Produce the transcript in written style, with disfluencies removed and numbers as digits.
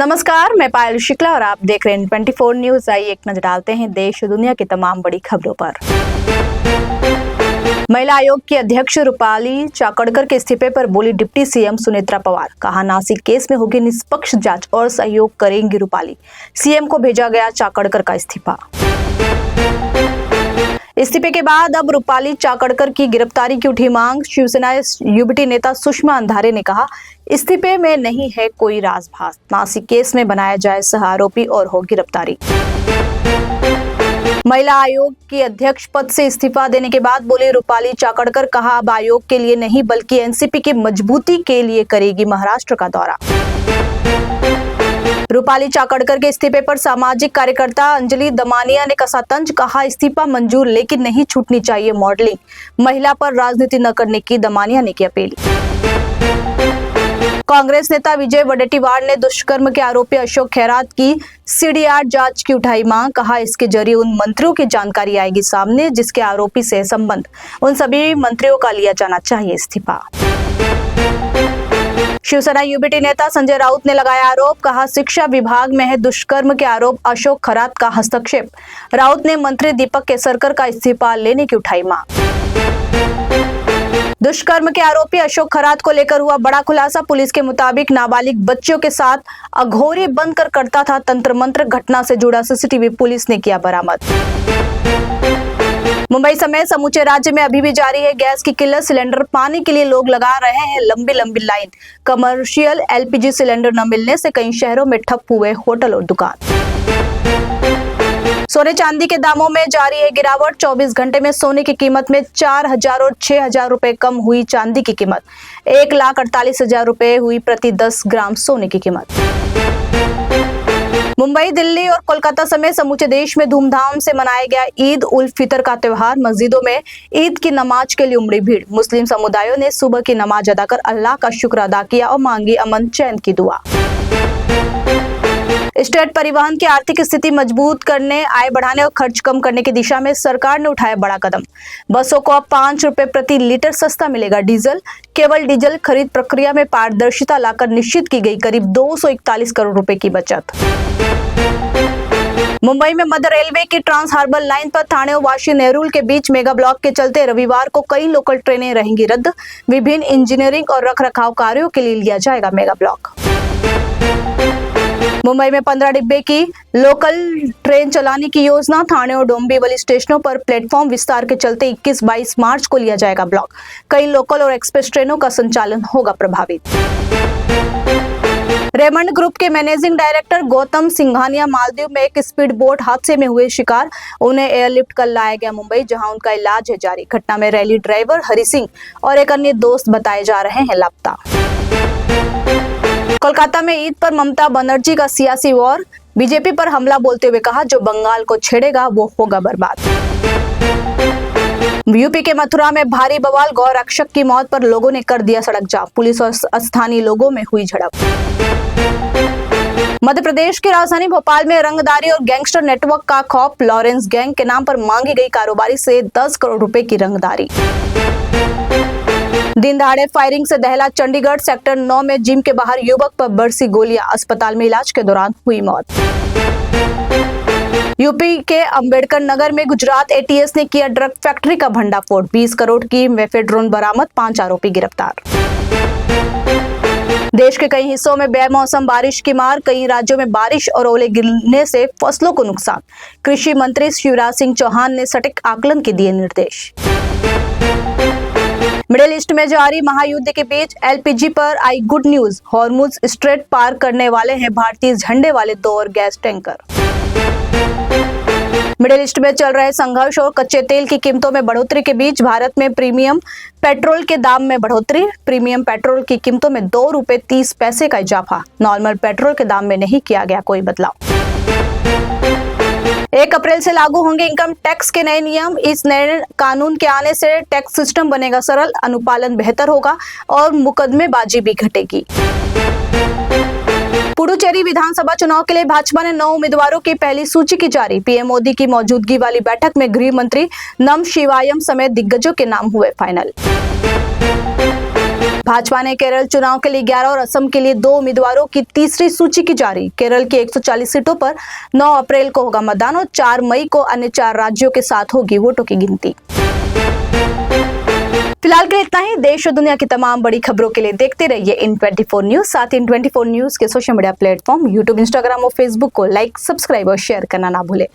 नमस्कार, मैं पायल शुक्ला और आप देख रहे हैं 24 न्यूज। आइए एक नजर डालते हैं देश और दुनिया की तमाम बड़ी खबरों पर। महिला आयोग की अध्यक्ष रूपाली चाकणकर के इस्तीफे पर बोली डिप्टी सीएम सुनेत्रा पवार। कहा नासिक केस में होगी निष्पक्ष जांच और सहयोग करेंगी रूपाली। सीएम को भेजा गया चाकणकर का इस्तीफा। इस्तीफे के बाद अब रूपाली चाकणकर की गिरफ्तारी की उठी मांग। शिवसेना यूबीटी नेता सुषमा अंधारे ने कहा इस्तीफे में नहीं है कोई राजभास, नासिक केस में बनाया जाए सह आरोपी और हो गिरफ्तारी। महिला आयोग की अध्यक्ष पद से इस्तीफा देने के बाद बोली रूपाली चाकणकर। कहा अब आयोग के लिए नहीं बल्कि एनसीपी की मजबूती के लिए करेगी महाराष्ट्र का दौरा। रूपाली चाकणकर के इस्तीफे पर सामाजिक कार्यकर्ता अंजलि दमानिया ने कसा तंज। कहा इस्तीफा मंजूर लेकिन नहीं छूटनी चाहिए मॉडलिंग। महिला पर राजनीति न करने की दमानिया ने की अपील। कांग्रेस नेता विजय वडेट्टीवार ने दुष्कर्म के आरोपी अशोक खैरात की सीडीआर जांच की उठाई मांग। कहा इसके जरिए उन मंत्रियों की जानकारी आएगी सामने जिसके आरोपी से संबंध। उन सभी मंत्रियों का लिया जाना चाहिए इस्तीफा। शिवसेना यूबीटी नेता संजय राउत ने लगाया आरोप। कहा शिक्षा विभाग में है दुष्कर्म के आरोप, अशोक खैरात का हस्तक्षेप। राउत ने मंत्री दीपक केसरकर का इस्तीफा लेने की उठाई मांग। दुष्कर्म के आरोपी अशोक खैरात को लेकर हुआ बड़ा खुलासा। पुलिस के मुताबिक नाबालिग बच्चियों के साथ अघोरी बनकर करता था तंत्र मंत्र। घटना से जुड़ा सीसीटीवी पुलिस ने किया बरामद। मुंबई समेत समूचे राज्य में अभी भी जारी है गैस की किल्लत। सिलेंडर पाने के लिए लोग लगा रहे हैं लंबी लंबी लाइन। कमर्शियल एलपीजी सिलेंडर न मिलने से कई शहरों में ठप हुए होटल और दुकान। सोने चांदी के दामों में जारी है गिरावट। 24 घंटे में सोने की कीमत में 4,000 और 6,000 रुपए कम हुई। चांदी की कीमत 1,48,000 रुपए हुई प्रति 10 ग्राम सोने की कीमत। मुंबई, दिल्ली और कोलकाता समेत समूचे देश में धूमधाम से मनाया गया ईद उल फितर का त्योहार। मस्जिदों में ईद की नमाज के लिए उमड़ी भीड़। मुस्लिम समुदायों ने सुबह की नमाज अदा कर अल्लाह का शुक्र अदा किया और मांगी अमन चैन की दुआ। स्टेट परिवहन की आर्थिक स्थिति मजबूत करने, आय बढ़ाने और खर्च कम करने की दिशा में सरकार ने उठाया बड़ा कदम। बसों को अब 5 रुपए प्रति लीटर सस्ता मिलेगा डीजल। केवल डीजल खरीद प्रक्रिया में पारदर्शिता लाकर निश्चित की गई करीब 241 करोड़ रुपए की बचत। मुंबई में मध्य रेलवे की ट्रांस हार्बर लाइन पर ठाणे और वाशी नेरुल के बीच मेगा ब्लॉक के चलते रविवार को कई लोकल ट्रेनें रहेंगी रद्द। विभिन्न इंजीनियरिंग और रखरखाव कार्यों के लिए लिया जाएगा मेगा ब्लॉक। मुंबई में 15 डिब्बे की लोकल ट्रेन चलाने की योजना। ठाणे और डोंबिवली स्टेशनों पर प्लेटफॉर्म विस्तार के चलते 21-22 मार्च को लिया जाएगा ब्लॉक। कई लोकल और एक्सप्रेस ट्रेनों का संचालन होगा प्रभावित। रेमंड ग्रुप के मैनेजिंग डायरेक्टर गौतम सिंघानिया मालदीव में एक स्पीड बोट हादसे में हुए शिकार। उन्हें एयरलिफ्ट कर लाया गया मुंबई, जहां उनका इलाज है जारी। घटना में रैली ड्राइवर हरि सिंह और एक अन्य दोस्त बताए जा रहे हैं लापता। कोलकाता में ईद पर ममता बनर्जी का सियासी वॉर। बीजेपी पर हमला बोलते हुए कहा जो बंगाल को छेड़ेगा वो होगा बर्बाद। यूपी के मथुरा में भारी बवाल। गौ रक्षक की मौत पर लोगों ने कर दिया सड़क जाम। पुलिस और स्थानीय लोगों में हुई झड़प। मध्य प्रदेश की राजधानी भोपाल में रंगदारी और गैंगस्टर नेटवर्क का खौफ। लॉरेंस गैंग के नाम पर मांगी गई कारोबारी से 10 करोड़ रुपए की रंगदारी। दिन दहाड़े फायरिंग से दहला चंडीगढ़। सेक्टर 9 में जिम के बाहर युवक पर बरसी गोलियां। अस्पताल में इलाज के दौरान हुई मौत। यूपी के अंबेडकर नगर में गुजरात एटीएस ने किया ड्रग फैक्ट्री का भंडाफोड़। 20 करोड़ की मेफेड्रोन बरामद। 5 आरोपी गिरफ्तार। देश के कई हिस्सों में बेमौसम बारिश की मार। कई राज्यों में बारिश और ओले गिरने से फसलों को नुकसान। कृषि मंत्री शिवराज सिंह चौहान ने सटीक आकलन के दिए निर्देश। मिडिल ईस्ट में जारी महायुद्ध के बीच एलपीजी पर आई गुड न्यूज। हॉर्मुज स्ट्रेट पार करने वाले हैं भारतीय झंडे वाले 2 और गैस टैंकर। मिडिल ईस्ट में चल रहे संघर्ष और कच्चे तेल की कीमतों में बढ़ोतरी के बीच भारत में प्रीमियम पेट्रोल के दाम में बढ़ोतरी। प्रीमियम पेट्रोल की कीमतों में 2 रुपए 30 पैसे का इजाफा। नॉर्मल पेट्रोल के दाम में नहीं किया गया कोई बदलाव। 1 अप्रैल से लागू होंगे इनकम टैक्स के नए नियम। इस नए कानून के आने से टैक्स सिस्टम बनेगा सरल, अनुपालन बेहतर होगा और मुकदमेबाजी भी घटेगी। पुडुचेरी विधानसभा चुनाव के लिए भाजपा ने 9 उम्मीदवारों की पहली सूची की जारी। पीएम मोदी की मौजूदगी वाली बैठक में गृह मंत्री नम शिवायम समेत दिग्गजों के नाम हुए फाइनल। भाजपा ने केरल चुनाव के लिए 11 और असम के लिए 2 उम्मीदवारों की तीसरी सूची की जारी। केरल की 140 सीटों पर 9 अप्रैल को होगा मतदान और 4 मई को अन्य 4 राज्यों के साथ होगी वोटों की गिनती। फिलहाल के लिए इतना ही। देश और दुनिया की तमाम बड़ी खबरों के लिए देखते रहिए इन 24 न्यूज। साथ ही इन 24 न्यूज के social media platform YouTube, Instagram और फेसबुक को लाइक, सब्सक्राइब और शेयर करना ना भूलें।